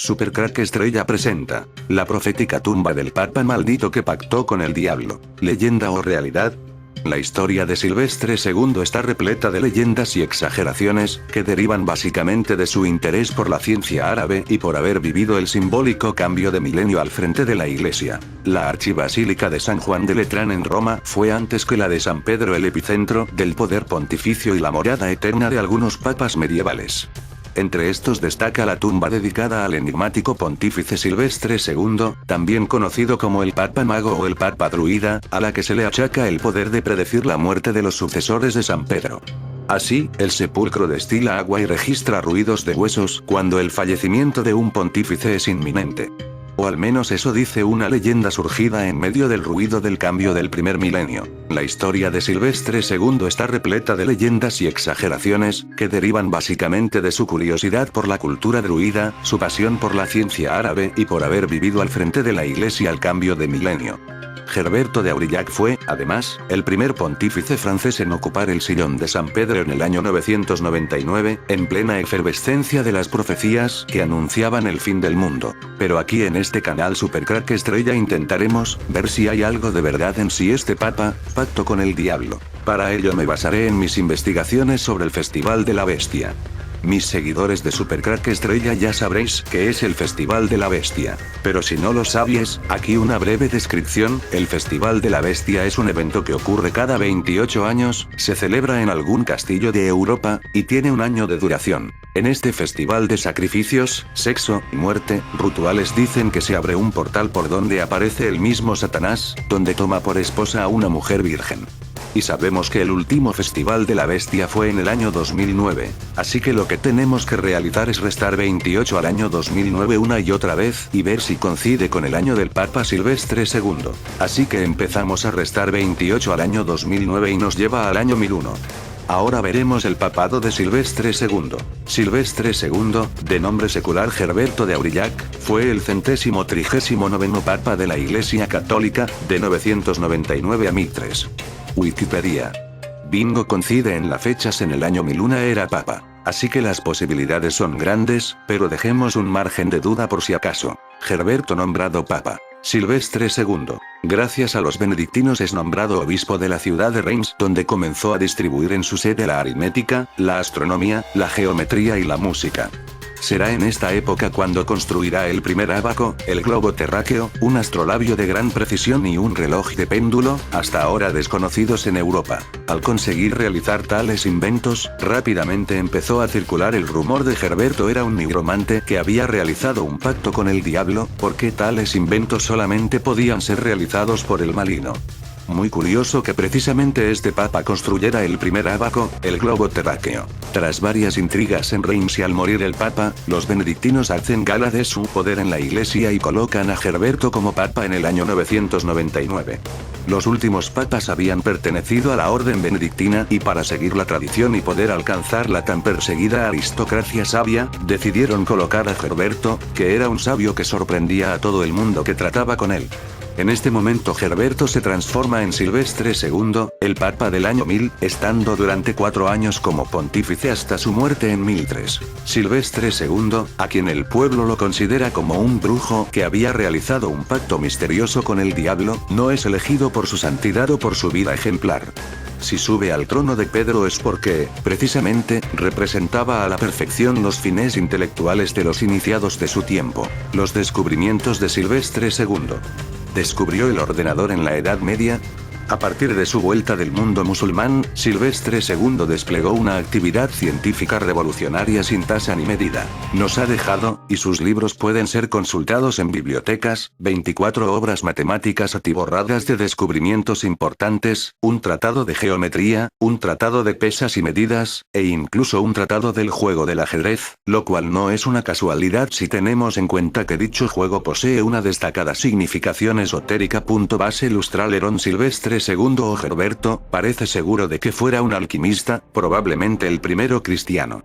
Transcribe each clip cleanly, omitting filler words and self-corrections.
Supercrack Estrella presenta la profética tumba del Papa maldito que pactó con el diablo. ¿Leyenda o realidad? La historia de Silvestre II está repleta de leyendas y exageraciones, que derivan básicamente de su interés por la ciencia árabe y por haber vivido el simbólico cambio de milenio al frente de la iglesia. La archibasílica de San Juan de Letrán en Roma fue antes que la de San Pedro el epicentro del poder pontificio y la morada eterna de algunos papas medievales. Entre estos destaca la tumba dedicada al enigmático pontífice Silvestre II, también conocido como el Papa Mago o el Papa Druida, a la que se le achaca el poder de predecir la muerte de los sucesores de San Pedro. Así, el sepulcro destila agua y registra ruidos de huesos cuando el fallecimiento de un pontífice es inminente. O al menos eso dice una leyenda surgida en medio del ruido del cambio del primer milenio. La historia de Silvestre II está repleta de leyendas y exageraciones, que derivan básicamente de su curiosidad por la cultura druida, su pasión por la ciencia árabe y por haber vivido al frente de la iglesia al cambio de milenio. Gerberto de Aurillac fue, además, el primer pontífice francés en ocupar el sillón de San Pedro en el año 999, en plena efervescencia de las profecías que anunciaban el fin del mundo. Pero aquí en este canal Supercrack Estrella intentaremos ver si hay algo de verdad en si este papa pactó con el diablo. Para ello me basaré en mis investigaciones sobre el Festival de la Bestia. Mis seguidores de Supercrack Estrella ya sabréis que es el Festival de la Bestia. Pero si no lo sabíais, aquí una breve descripción: el Festival de la Bestia es un evento que ocurre cada 28 años, se celebra en algún castillo de Europa, y tiene un año de duración. En este festival de sacrificios, sexo y muerte, rituales dicen que se abre un portal por donde aparece el mismo Satanás, donde toma por esposa a una mujer virgen. Y sabemos que el último Festival de la Bestia fue en el año 2009, así que lo que tenemos que realizar es restar 28 al año 2009 una y otra vez y ver si coincide con el año del Papa Silvestre II. Así que empezamos a restar 28 al año 2009 y nos lleva al año 1001. Ahora veremos el papado de Silvestre II. Silvestre II, de nombre secular Gerberto de Aurillac, fue el 139º Papa de la Iglesia Católica, de 999 a 1003. Wikipedia. Bingo coincide en las fechas en el año 1001 era papa. Así que las posibilidades son grandes, pero dejemos un margen de duda por si acaso. Gerberto nombrado papa. Silvestre II, gracias a los benedictinos es nombrado obispo de la ciudad de Reims, donde comenzó a distribuir en su sede la aritmética, la astronomía, la geometría y la música. Será en esta época cuando construirá el primer ábaco, el globo terráqueo, un astrolabio de gran precisión y un reloj de péndulo, hasta ahora desconocidos en Europa. Al conseguir realizar tales inventos, rápidamente empezó a circular el rumor de Gerberto era un nigromante que había realizado un pacto con el diablo, porque tales inventos solamente podían ser realizados por el maligno. Muy curioso que precisamente este papa construyera el primer ábaco, el globo terráqueo. Tras varias intrigas en Reims y al morir el papa, los benedictinos hacen gala de su poder en la iglesia y colocan a Gerberto como papa en el año 999. Los últimos papas habían pertenecido a la orden benedictina y para seguir la tradición y poder alcanzar la tan perseguida aristocracia sabia, decidieron colocar a Gerberto, que era un sabio que sorprendía a todo el mundo que trataba con él. En este momento Gerberto se transforma en Silvestre II, el Papa del año 1000, estando durante 4 años como pontífice hasta su muerte en 1003. Silvestre II, a quien el pueblo lo considera como un brujo que había realizado un pacto misterioso con el diablo, no es elegido por su santidad o por su vida ejemplar. Si sube al trono de Pedro es porque, precisamente, representaba a la perfección los fines intelectuales de los iniciados de su tiempo. Los descubrimientos de Silvestre II. ¿Descubrió el ordenador en la Edad Media? A partir de su vuelta del mundo musulmán, Silvestre II desplegó una actividad científica revolucionaria sin tasa ni medida. Nos ha dejado, y sus libros pueden ser consultados en bibliotecas, 24 obras matemáticas atiborradas de descubrimientos importantes, un tratado de geometría, un tratado de pesas y medidas, e incluso un tratado del juego del ajedrez, lo cual no es una casualidad si tenemos en cuenta que dicho juego posee una destacada significación esotérica. Base ilustrar Herón Silvestre II o Gerberto, parece seguro de que fuera un alquimista, probablemente el primero cristiano.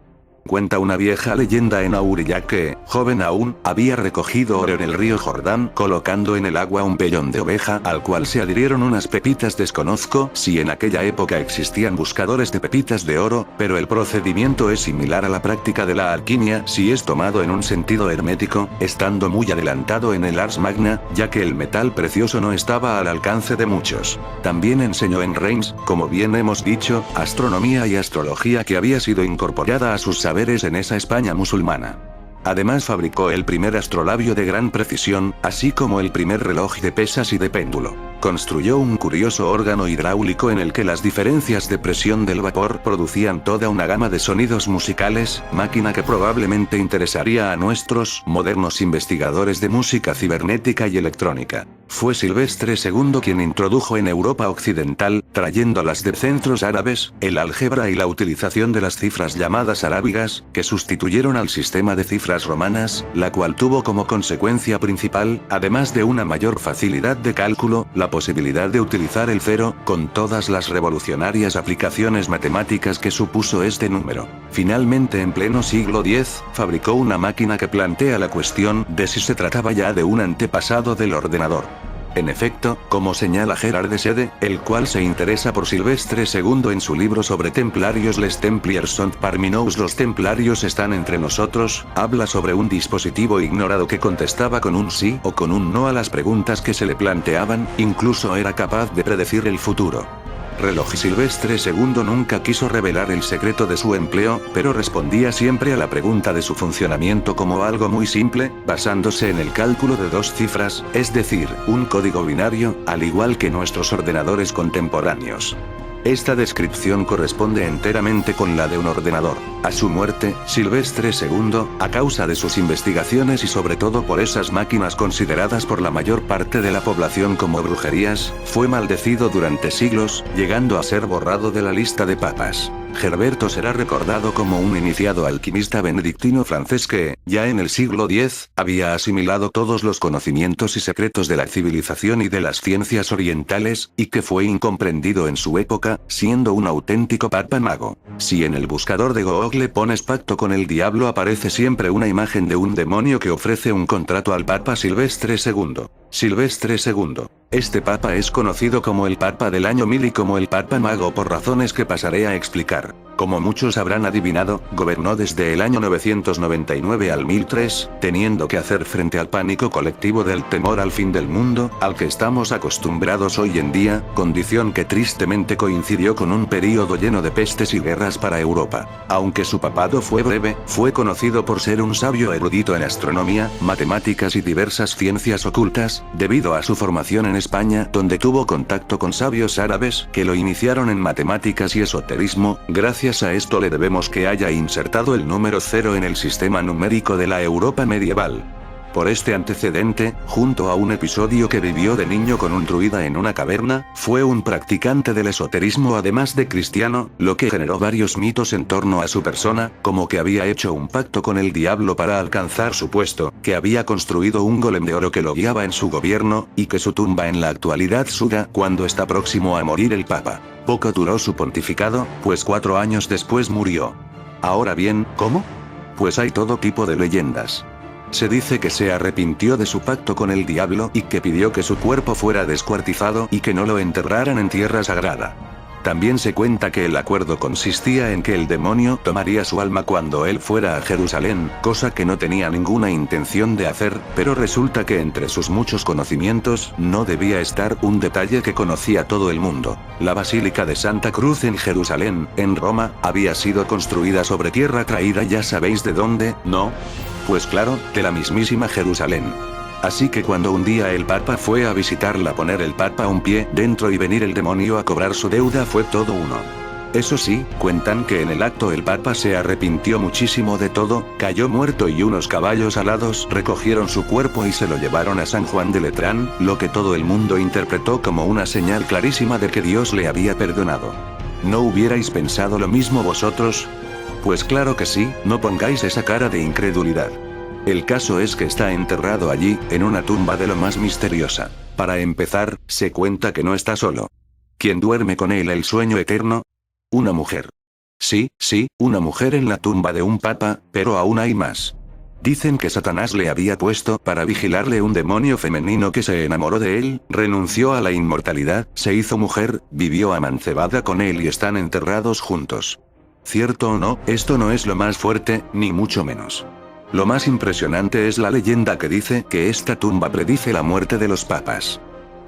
Cuenta una vieja leyenda en Aurillac que, joven aún, había recogido oro en el río Jordán colocando en el agua un vellón de oveja al cual se adhirieron unas pepitas. Desconozco si en aquella época existían buscadores de pepitas de oro, pero el procedimiento es similar a la práctica de la alquimia si es tomado en un sentido hermético, estando muy adelantado en el Ars Magna, ya que el metal precioso no estaba al alcance de muchos. También enseñó en Reims, como bien hemos dicho, astronomía y astrología que había sido incorporada a sus saberes en esa España musulmana. Además fabricó el primer astrolabio de gran precisión, así como el primer reloj de pesas y de péndulo. Construyó un curioso órgano hidráulico en el que las diferencias de presión del vapor producían toda una gama de sonidos musicales, máquina que probablemente interesaría a nuestros modernos investigadores de música cibernética y electrónica. Fue Silvestre II quien introdujo en Europa occidental, trayéndolas de centros árabes, el álgebra y la utilización de las cifras llamadas arábigas, que sustituyeron al sistema de cifras romanas, la cual tuvo como consecuencia principal, además de una mayor facilidad de cálculo, la posibilidad de utilizar el cero, con todas las revolucionarias aplicaciones matemáticas que supuso este número. Finalmente, en pleno siglo X, fabricó una máquina que plantea la cuestión de si se trataba ya de un antepasado del ordenador. En efecto, como señala Gerard de Sede, el cual se interesa por Silvestre II en su libro sobre templarios Les Templiers sont parmi nous, los templarios están entre nosotros, habla sobre un dispositivo ignorado que contestaba con un sí o con un no a las preguntas que se le planteaban, incluso era capaz de predecir el futuro. Reloj. Silvestre II nunca quiso revelar el secreto de su empleo, pero respondía siempre a la pregunta de su funcionamiento como algo muy simple, basándose en el cálculo de dos cifras, es decir, un código binario, al igual que nuestros ordenadores contemporáneos. Esta descripción corresponde enteramente con la de un ordenador. A su muerte, Silvestre II, a causa de sus investigaciones y sobre todo por esas máquinas consideradas por la mayor parte de la población como brujerías, fue maldecido durante siglos, llegando a ser borrado de la lista de papas. Gerberto será recordado como un iniciado alquimista benedictino francés que, ya en el siglo X, había asimilado todos los conocimientos y secretos de la civilización y de las ciencias orientales, y que fue incomprendido en su época, siendo un auténtico papa mago. Si en el buscador de Google pones pacto con el diablo aparece siempre una imagen de un demonio que ofrece un contrato al papa Silvestre II. Silvestre II. Este papa es conocido como el papa del año 1000 y como el papa mago por razones que pasaré a explicar. Como muchos habrán adivinado, gobernó desde el año 999 al 1003, teniendo que hacer frente al pánico colectivo del temor al fin del mundo, al que estamos acostumbrados hoy en día, condición que tristemente coincidió con un período lleno de pestes y guerras para Europa. Aunque su papado fue breve, fue conocido por ser un sabio erudito en astronomía, matemáticas y diversas ciencias ocultas, debido a su formación en España, donde tuvo contacto con sabios árabes, que lo iniciaron en matemáticas y esoterismo. Gracias a esto le debemos que haya insertado el número 0 en el sistema numérico de la Europa medieval. Por este antecedente, junto a un episodio que vivió de niño con un druida en una caverna, fue un practicante del esoterismo además de cristiano, lo que generó varios mitos en torno a su persona, como que había hecho un pacto con el diablo para alcanzar su puesto, que había construido un golem de oro que lo guiaba en su gobierno, y que su tumba en la actualidad suda cuando está próximo a morir el papa. Poco duró su pontificado, pues 4 años después murió. Ahora bien, ¿cómo? Pues hay todo tipo de leyendas. Se dice que se arrepintió de su pacto con el diablo y que pidió que su cuerpo fuera descuartizado y que no lo enterraran en tierra sagrada. También se cuenta que el acuerdo consistía en que el demonio tomaría su alma cuando él fuera a Jerusalén, cosa que no tenía ninguna intención de hacer, pero resulta que entre sus muchos conocimientos no debía estar un detalle que conocía todo el mundo. La Basílica de Santa Cruz en Jerusalén, en Roma, había sido construida sobre tierra traída, ya sabéis de dónde, ¿no? Pues claro, de la mismísima Jerusalén. Así que cuando un día el Papa fue a visitarla, poner el Papa un pie dentro y venir el demonio a cobrar su deuda fue todo uno. Eso sí, cuentan que en el acto el Papa se arrepintió muchísimo de todo, cayó muerto y unos caballos alados recogieron su cuerpo y se lo llevaron a San Juan de Letrán, lo que todo el mundo interpretó como una señal clarísima de que Dios le había perdonado. ¿No hubierais pensado lo mismo vosotros? Pues claro que sí, no pongáis esa cara de incredulidad. El caso es que está enterrado allí, en una tumba de lo más misteriosa. Para empezar, se cuenta que no está solo. ¿Quién duerme con él el sueño eterno? Una mujer. Sí, una mujer en la tumba de un papa, pero aún hay más. Dicen que Satanás le había puesto para vigilarle un demonio femenino que se enamoró de él, renunció a la inmortalidad, se hizo mujer, vivió amancebada con él y están enterrados juntos. ¿Cierto o no? Esto no es lo más fuerte, ni mucho menos. Lo más impresionante es la leyenda que dice que esta tumba predice la muerte de los papas.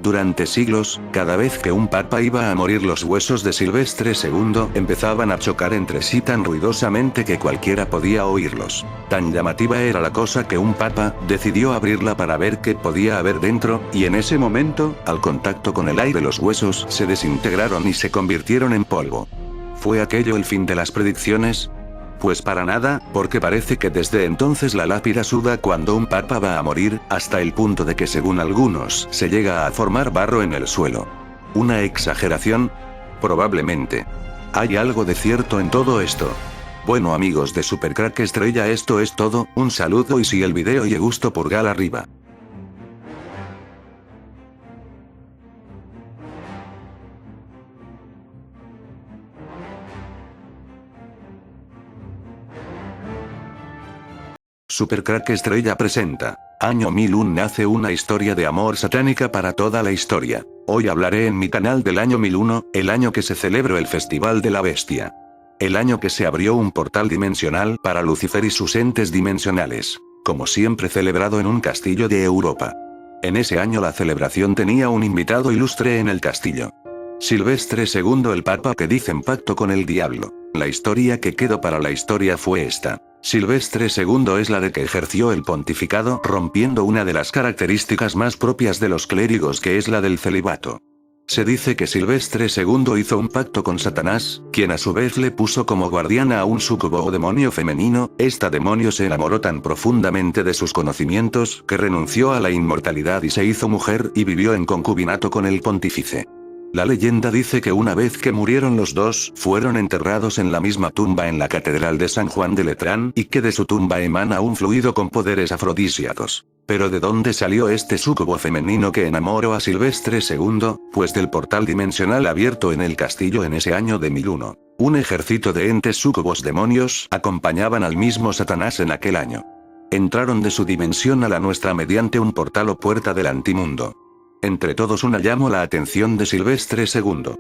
Durante siglos, cada vez que un papa iba a morir, los huesos de Silvestre II empezaban a chocar entre sí tan ruidosamente que cualquiera podía oírlos. Tan llamativa era la cosa que un papa decidió abrirla para ver qué podía haber dentro, y en ese momento, al contacto con el aire, los huesos se desintegraron y se convirtieron en polvo. ¿Fue aquello el fin de las predicciones? Pues para nada, porque parece que desde entonces la lápida suda cuando un papa va a morir, hasta el punto de que según algunos se llega a formar barro en el suelo. ¿Una exageración? Probablemente. ¿Hay algo de cierto en todo esto? Bueno amigos de Supercrack Estrella, esto es todo, un saludo y si el video le gustó pulgar arriba. Supercrack Estrella presenta. Año 1001 nace una historia de amor satánica para toda la historia. Hoy hablaré en mi canal del año 1001, el año que se celebró el Festival de la Bestia. El año que se abrió un portal dimensional para Lucifer y sus entes dimensionales. Como siempre celebrado en un castillo de Europa. En ese año la celebración tenía un invitado ilustre en el castillo. Silvestre II, el papa que dicen pacto con el diablo. La historia que quedó para la historia fue esta. Silvestre II es la de que ejerció el pontificado rompiendo una de las características más propias de los clérigos, que es la del celibato. Se dice que Silvestre II hizo un pacto con Satanás, quien a su vez le puso como guardiana a un súcubo o demonio femenino. Esta demonio se enamoró tan profundamente de sus conocimientos que renunció a la inmortalidad y se hizo mujer y vivió en concubinato con el pontífice. La leyenda dice que una vez que murieron los dos, fueron enterrados en la misma tumba en la Catedral de San Juan de Letrán y que de su tumba emana un fluido con poderes afrodisíacos. Pero ¿de dónde salió este súcubo femenino que enamoró a Silvestre II? Pues del portal dimensional abierto en el castillo en ese año de 1001. Un ejército de entes súcubos demonios acompañaban al mismo Satanás en aquel año. Entraron de su dimensión a la nuestra mediante un portal o puerta del antimundo. Entre todos una llamó la atención de Silvestre II.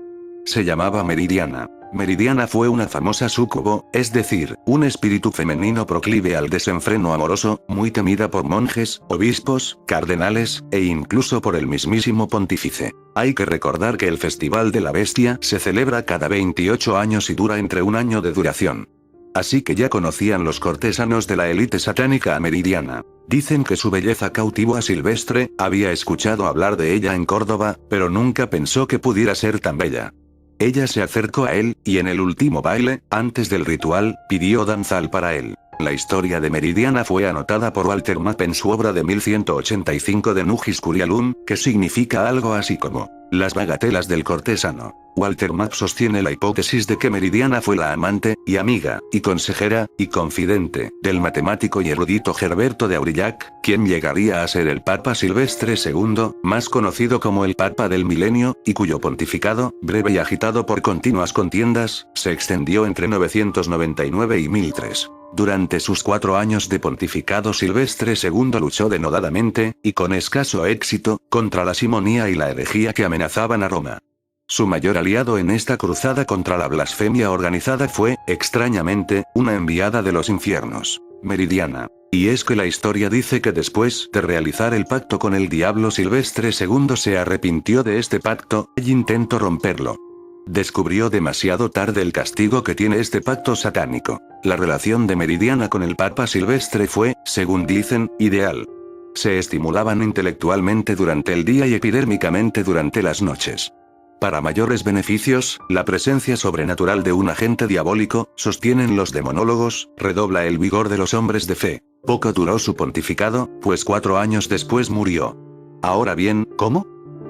Se llamaba Meridiana. Meridiana fue una famosa súcubo, es decir, un espíritu femenino proclive al desenfreno amoroso, muy temida por monjes, obispos, cardenales, e incluso por el mismísimo pontífice. Hay que recordar que el Festival de la Bestia se celebra cada 28 años y dura entre un año de duración. Así que ya conocían los cortesanos de la élite satánica a Meridiana. Dicen que su belleza cautivó a Silvestre, había escuchado hablar de ella en Córdoba, pero nunca pensó que pudiera ser tan bella. Ella se acercó a él, y en el último baile, antes del ritual, pidió danzar para él. La historia de Meridiana fue anotada por Walter Map en su obra de 1185 de Nugis Curialum, que significa algo así como las bagatelas del cortesano. Walter Map sostiene la hipótesis de que Meridiana fue la amante, y amiga, y consejera, y confidente, del matemático y erudito Gerberto de Aurillac, quien llegaría a ser el Papa Silvestre II, más conocido como el Papa del Milenio, y cuyo pontificado, breve y agitado por continuas contiendas, se extendió entre 999 y 1003. Durante sus 4 años de pontificado Silvestre II luchó denodadamente, y con escaso éxito, contra la simonía y la herejía que amenazaban a Roma. Su mayor aliado en esta cruzada contra la blasfemia organizada fue, extrañamente, una enviada de los infiernos, Meridiana. Y es que la historia dice que después de realizar el pacto con el diablo, Silvestre II se arrepintió de este pacto, e intentó romperlo. Descubrió demasiado tarde el castigo que tiene este pacto satánico. La relación de Meridiana con el Papa Silvestre fue, según dicen, ideal. Se estimulaban intelectualmente durante el día y epidérmicamente durante las noches. Para mayores beneficios, la presencia sobrenatural de un agente diabólico, sostienen los demonólogos, redobla el vigor de los hombres de fe. Poco duró su pontificado, pues 4 años después murió. Ahora bien, ¿cómo?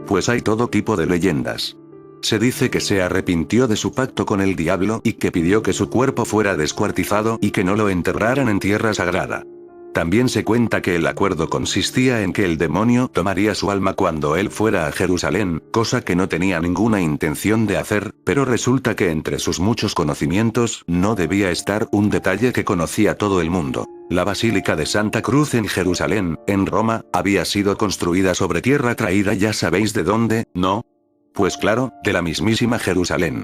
Pues hay todo tipo de leyendas. Se dice que se arrepintió de su pacto con el diablo y que pidió que su cuerpo fuera descuartizado y que no lo enterraran en tierra sagrada. También se cuenta que el acuerdo consistía en que el demonio tomaría su alma cuando él fuera a Jerusalén, cosa que no tenía ninguna intención de hacer, pero resulta que entre sus muchos conocimientos no debía estar un detalle que conocía todo el mundo. La Basílica de Santa Cruz en Jerusalén, en Roma, había sido construida sobre tierra traída, ya sabéis de dónde, ¿no? Pues claro, de la mismísima Jerusalén.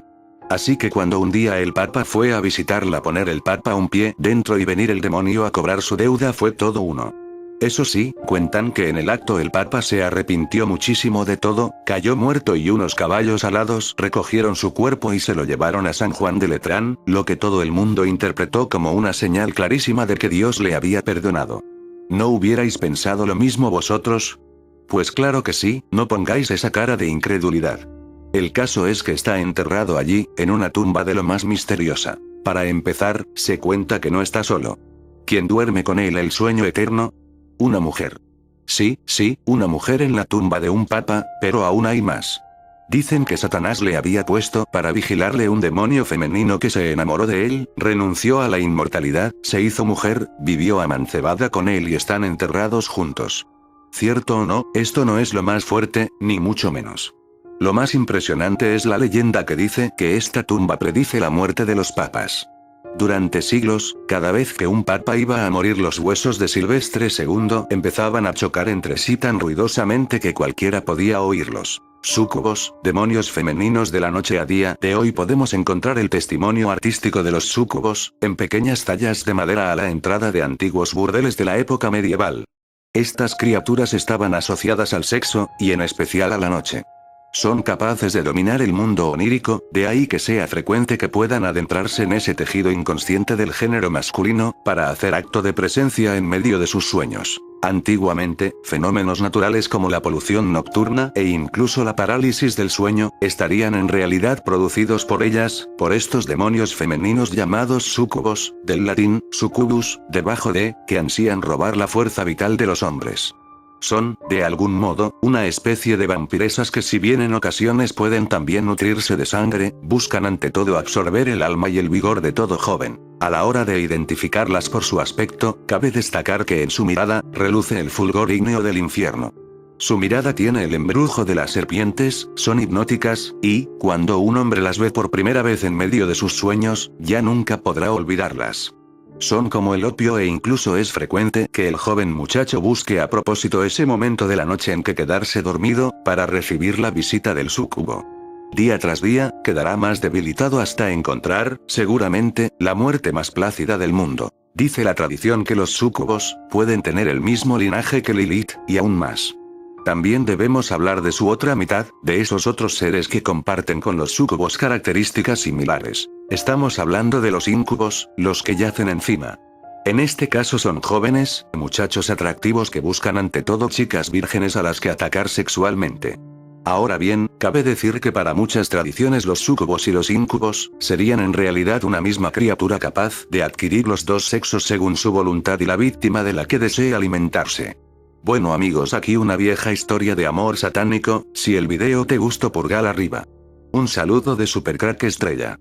Así que cuando un día el Papa fue a visitarla, poner el Papa un pie dentro y venir el demonio a cobrar su deuda fue todo uno. Eso sí, cuentan que en el acto el Papa se arrepintió muchísimo de todo, cayó muerto y unos caballos alados recogieron su cuerpo y se lo llevaron a San Juan de Letrán, lo que todo el mundo interpretó como una señal clarísima de que Dios le había perdonado. ¿No hubierais pensado lo mismo vosotros? Pues claro que sí, no pongáis esa cara de incredulidad. El caso es que está enterrado allí, en una tumba de lo más misteriosa. Para empezar, se cuenta que no está solo. ¿Quién duerme con él el sueño eterno? Una mujer. Sí, una mujer en la tumba de un papa, pero aún hay más. Dicen que Satanás le había puesto para vigilarle un demonio femenino que se enamoró de él, renunció a la inmortalidad, se hizo mujer, vivió amancebada con él y están enterrados juntos. ¿Cierto o no? Esto no es lo más fuerte, ni mucho menos. Lo más impresionante es la leyenda que dice que esta tumba predice la muerte de los papas. Durante siglos, cada vez que un papa iba a morir, los huesos de Silvestre II empezaban a chocar entre sí tan ruidosamente que cualquiera podía oírlos. Súcubos, demonios femeninos de la noche a día de hoy podemos encontrar el testimonio artístico de los súcubos, en pequeñas tallas de madera a la entrada de antiguos burdeles de la época medieval. Estas criaturas estaban asociadas al sexo, y en especial a la noche. Son capaces de dominar el mundo onírico, de ahí que sea frecuente que puedan adentrarse en ese tejido inconsciente del género masculino, para hacer acto de presencia en medio de sus sueños. Antiguamente, fenómenos naturales como la polución nocturna e incluso la parálisis del sueño, estarían en realidad producidos por ellas, por estos demonios femeninos llamados súcubos, del latín, succubus, debajo de, que ansían robar la fuerza vital de los hombres. Son, de algún modo, una especie de vampiresas que, si bien en ocasiones pueden también nutrirse de sangre, buscan ante todo absorber el alma y el vigor de todo joven. A la hora de identificarlas por su aspecto, cabe destacar que en su mirada, reluce el fulgor ígneo del infierno. Su mirada tiene el embrujo de las serpientes, son hipnóticas, y, cuando un hombre las ve por primera vez en medio de sus sueños, ya nunca podrá olvidarlas. Son como el opio e incluso es frecuente que el joven muchacho busque a propósito ese momento de la noche en que quedarse dormido, para recibir la visita del súcubo. Día tras día, quedará más debilitado hasta encontrar, seguramente, la muerte más plácida del mundo. Dice la tradición que los súcubos pueden tener el mismo linaje que Lilith, y aún más. También debemos hablar de su otra mitad, de esos otros seres que comparten con los súcubos características similares. Estamos hablando de los íncubos, los que yacen encima. En este caso son jóvenes, muchachos atractivos que buscan ante todo chicas vírgenes a las que atacar sexualmente. Ahora bien, cabe decir que para muchas tradiciones los súcubos y los íncubos serían en realidad una misma criatura capaz de adquirir los dos sexos según su voluntad y la víctima de la que desee alimentarse. Bueno amigos, aquí una vieja historia de amor satánico. Si el video te gustó, pulgar arriba. Un saludo de Supercrack Estrella.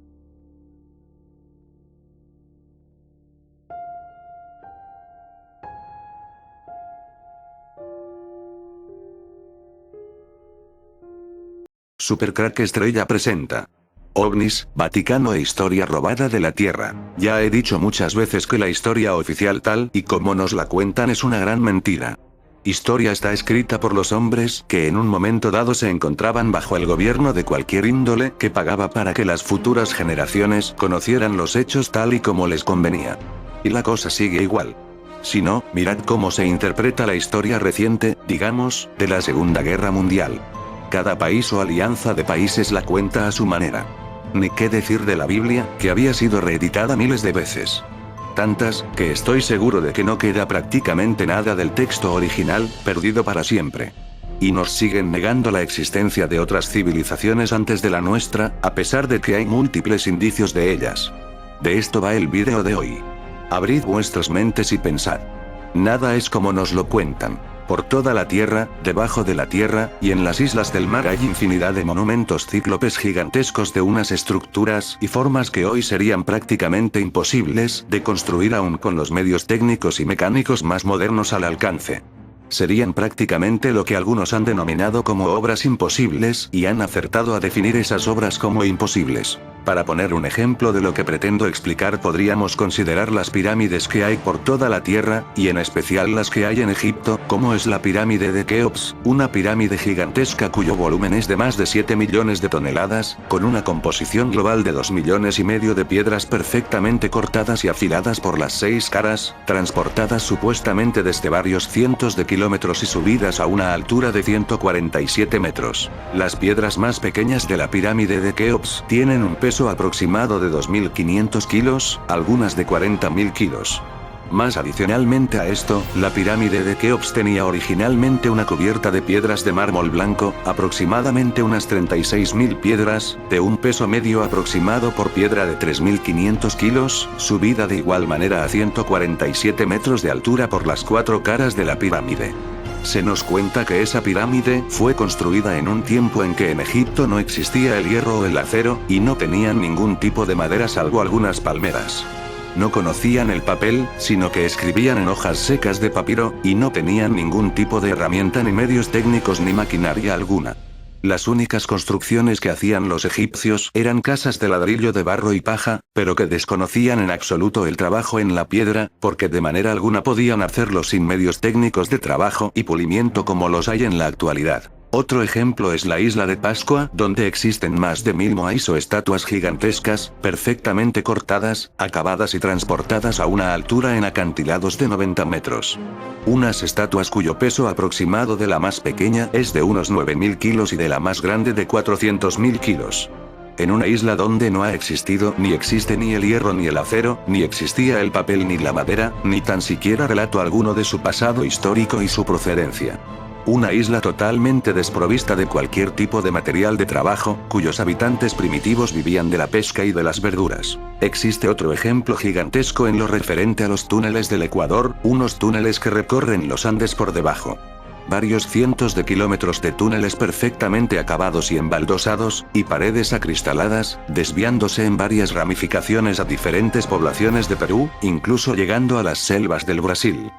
Supercrack Estrella presenta OVNIs, Vaticano e historia robada de la Tierra. Ya he dicho muchas veces que la historia oficial tal y como nos la cuentan es una gran mentira. Historia está escrita por los hombres que en un momento dado se encontraban bajo el gobierno de cualquier índole que pagaba para que las futuras generaciones conocieran los hechos tal y como les convenía. Y la cosa sigue igual. Si no, mirad cómo se interpreta la historia reciente, digamos, de la Segunda Guerra Mundial. Cada país o alianza de países la cuenta a su manera. Ni qué decir de la Biblia, que había sido reeditada miles de veces. Tantas, que estoy seguro de que no queda prácticamente nada del texto original, perdido para siempre. Y nos siguen negando la existencia de otras civilizaciones antes de la nuestra, a pesar de que hay múltiples indicios de ellas. De esto va el vídeo de hoy. Abrid vuestras mentes y pensad. Nada es como nos lo cuentan. Por toda la Tierra, debajo de la Tierra, y en las islas del mar hay infinidad de monumentos cíclopes gigantescos de unas estructuras y formas que hoy serían prácticamente imposibles de construir aún con los medios técnicos y mecánicos más modernos al alcance. Serían prácticamente lo que algunos han denominado como obras imposibles y han acertado a definir esas obras como imposibles. Para poner un ejemplo de lo que pretendo explicar, podríamos considerar las pirámides que hay por toda la Tierra, y en especial las que hay en Egipto, como es la pirámide de Keops, una pirámide gigantesca cuyo volumen es de más de 7 millones de toneladas, con una composición global de 2,5 millones de piedras perfectamente cortadas y afiladas por las 6 caras, transportadas supuestamente desde varios cientos de kilómetros y subidas a una altura de 147 metros. Las piedras más pequeñas de la pirámide de Keops tienen un peso aproximado de 2.500 kilos, algunas de 40.000 kilos. Más adicionalmente a esto, la pirámide de Keops tenía originalmente una cubierta de piedras de mármol blanco, aproximadamente unas 36.000 piedras, de un peso medio aproximado por piedra de 3.500 kilos, subida de igual manera a 147 metros de altura por las 4 caras de la pirámide. Se nos cuenta que esa pirámide fue construida en un tiempo en que en Egipto no existía el hierro o el acero, y no tenían ningún tipo de madera salvo algunas palmeras. No conocían el papel, sino que escribían en hojas secas de papiro, y no tenían ningún tipo de herramienta ni medios técnicos ni maquinaria alguna. Las únicas construcciones que hacían los egipcios eran casas de ladrillo de barro y paja, pero que desconocían en absoluto el trabajo en la piedra, porque de manera alguna podían hacerlo sin medios técnicos de trabajo y pulimiento como los hay en la actualidad. Otro ejemplo es la isla de Pascua, donde existen más de 1000 moais o estatuas gigantescas, perfectamente cortadas, acabadas y transportadas a una altura en acantilados de 90 metros. Unas estatuas cuyo peso aproximado de la más pequeña es de unos 9.000 kilos y de la más grande de 400.000 kilos. En una isla donde no ha existido ni existe ni el hierro ni el acero, ni existía el papel ni la madera, ni tan siquiera relato alguno de su pasado histórico y su procedencia. Una isla totalmente desprovista de cualquier tipo de material de trabajo, cuyos habitantes primitivos vivían de la pesca y de las verduras. Existe otro ejemplo gigantesco en lo referente a los túneles del Ecuador, unos túneles que recorren los Andes por debajo. Varios cientos de kilómetros de túneles perfectamente acabados y embaldosados, y paredes acristaladas, desviándose en varias ramificaciones a diferentes poblaciones de Perú, incluso llegando a las selvas del Brasil.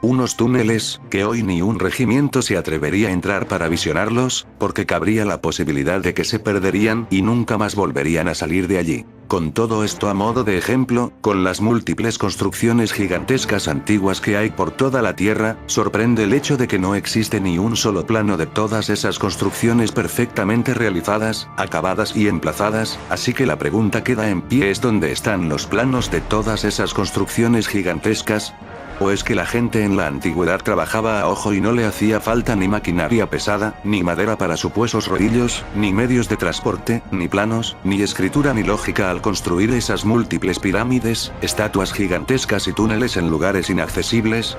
Unos túneles, que hoy ni un regimiento se atrevería a entrar para visionarlos, porque cabría la posibilidad de que se perderían y nunca más volverían a salir de allí. Con todo esto a modo de ejemplo, con las múltiples construcciones gigantescas antiguas que hay por toda la Tierra, sorprende el hecho de que no existe ni un solo plano de todas esas construcciones perfectamente realizadas, acabadas y emplazadas, así que la pregunta queda en pie: ¿es dónde están los planos de todas esas construcciones gigantescas? ¿O es que la gente en la antigüedad trabajaba a ojo y no le hacía falta ni maquinaria pesada, ni madera para supuestos rodillos, ni medios de transporte, ni planos, ni escritura ni lógica al construir esas múltiples pirámides, estatuas gigantescas y túneles en lugares inaccesibles?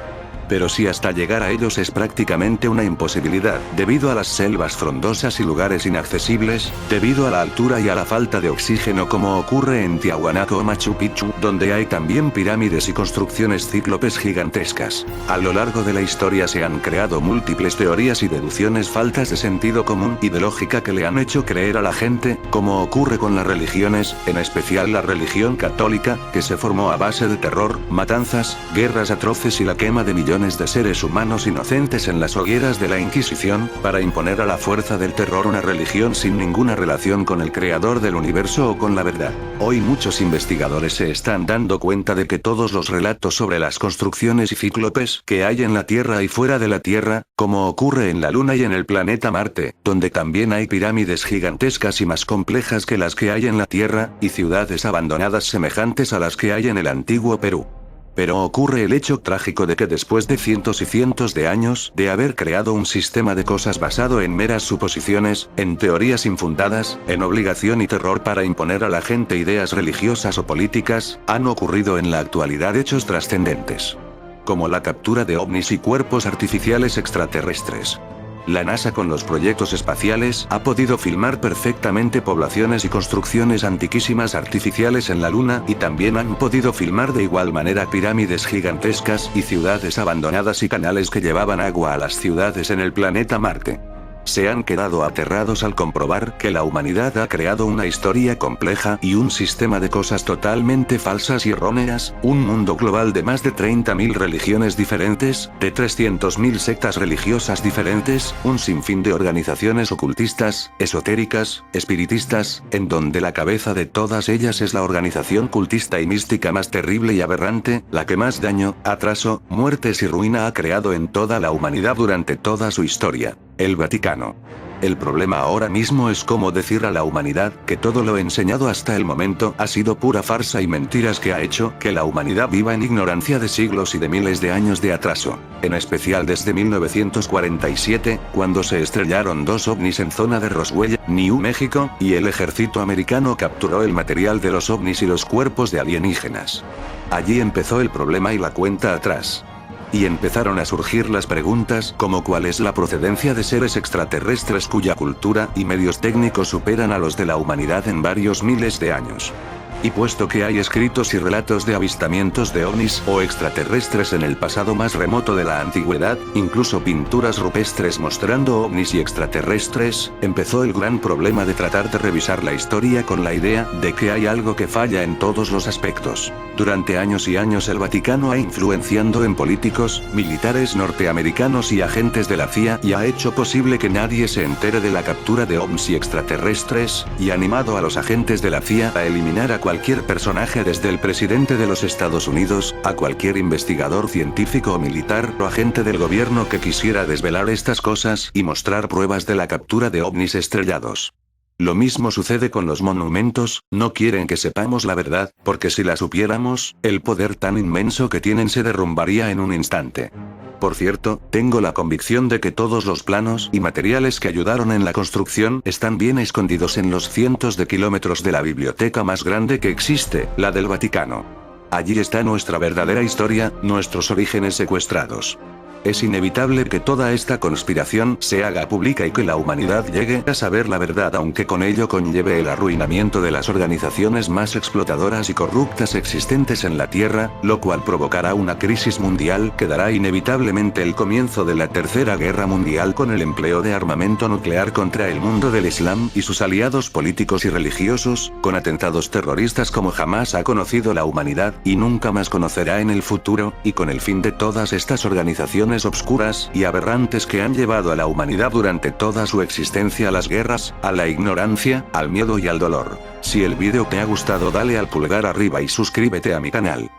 Pero si hasta llegar a ellos es prácticamente una imposibilidad, debido a las selvas frondosas y lugares inaccesibles, debido a la altura y a la falta de oxígeno, como ocurre en Tiahuanaco o Machu Picchu, donde hay también pirámides y construcciones cíclopes gigantescas. A lo largo de la historia se han creado múltiples teorías y deducciones faltas de sentido común y de lógica que le han hecho creer a la gente, como ocurre con las religiones, en especial la religión católica, que se formó a base de terror, matanzas, guerras atroces y la quema de millones de seres humanos inocentes en las hogueras de la Inquisición, para imponer a la fuerza del terror una religión sin ninguna relación con el creador del universo o con la verdad. Hoy muchos investigadores se están dando cuenta de que todos los relatos sobre las construcciones y cíclopes que hay en la Tierra y fuera de la Tierra, como ocurre en la Luna y en el planeta Marte, donde también hay pirámides gigantescas y más complejas que las que hay en la Tierra, y ciudades abandonadas semejantes a las que hay en el antiguo Perú. Pero ocurre el hecho trágico de que después de cientos y cientos de años de haber creado un sistema de cosas basado en meras suposiciones, en teorías infundadas, en obligación y terror para imponer a la gente ideas religiosas o políticas, han ocurrido en la actualidad hechos trascendentes. Como la captura de ovnis y cuerpos artificiales extraterrestres. La NASA con los proyectos espaciales ha podido filmar perfectamente poblaciones y construcciones antiquísimas artificiales en la Luna y también han podido filmar de igual manera pirámides gigantescas y ciudades abandonadas y canales que llevaban agua a las ciudades en el planeta Marte. Se han quedado aterrados al comprobar que la humanidad ha creado una historia compleja y un sistema de cosas totalmente falsas y erróneas, un mundo global de más de 30.000 religiones diferentes, de 300.000 sectas religiosas diferentes, un sinfín de organizaciones ocultistas, esotéricas, espiritistas, en donde la cabeza de todas ellas es la organización cultista y mística más terrible y aberrante, la que más daño, atraso, muertes y ruina ha creado en toda la humanidad durante toda su historia. El Vaticano. El problema ahora mismo es cómo decir a la humanidad que todo lo enseñado hasta el momento ha sido pura farsa y mentiras que ha hecho que la humanidad viva en ignorancia de siglos y de miles de años de atraso. En especial desde 1947, cuando se estrellaron 2 ovnis en zona de Roswell, New México, y el ejército americano capturó el material de los ovnis y los cuerpos de alienígenas. Allí empezó el problema y la cuenta atrás. Y empezaron a surgir las preguntas como cuál es la procedencia de seres extraterrestres cuya cultura y medios técnicos superan a los de la humanidad en varios miles de años. Y puesto que hay escritos y relatos de avistamientos de ovnis o extraterrestres en el pasado más remoto de la antigüedad, incluso pinturas rupestres mostrando ovnis y extraterrestres, empezó el gran problema de tratar de revisar la historia con la idea de que hay algo que falla en todos los aspectos. Durante años y años el Vaticano ha influenciado en políticos, militares norteamericanos y agentes de la CIA y ha hecho posible que nadie se entere de la captura de ovnis y extraterrestres, y animado a los agentes de la CIA a eliminar a cualquier personaje desde el presidente de los Estados Unidos, a cualquier investigador científico o militar o agente del gobierno que quisiera desvelar estas cosas y mostrar pruebas de la captura de ovnis estrellados. Lo mismo sucede con los monumentos, no quieren que sepamos la verdad, porque si la supiéramos, el poder tan inmenso que tienen se derrumbaría en un instante. Por cierto, tengo la convicción de que todos los planos y materiales que ayudaron en la construcción están bien escondidos en los cientos de kilómetros de la biblioteca más grande que existe, la del Vaticano. Allí está nuestra verdadera historia, nuestros orígenes secuestrados. Es inevitable que toda esta conspiración se haga pública y que la humanidad llegue a saber la verdad, aunque con ello conlleve el arruinamiento de las organizaciones más explotadoras y corruptas existentes en la Tierra, lo cual provocará una crisis mundial que dará inevitablemente el comienzo de la Tercera Guerra Mundial con el empleo de armamento nuclear contra el mundo del Islam y sus aliados políticos y religiosos, con atentados terroristas como jamás ha conocido la humanidad y nunca más conocerá en el futuro, y con el fin de todas estas organizaciones obscuras y aberrantes que han llevado a la humanidad durante toda su existencia a las guerras, a la ignorancia, al miedo y al dolor. Si el vídeo te ha gustado, dale al pulgar arriba y suscríbete a mi canal.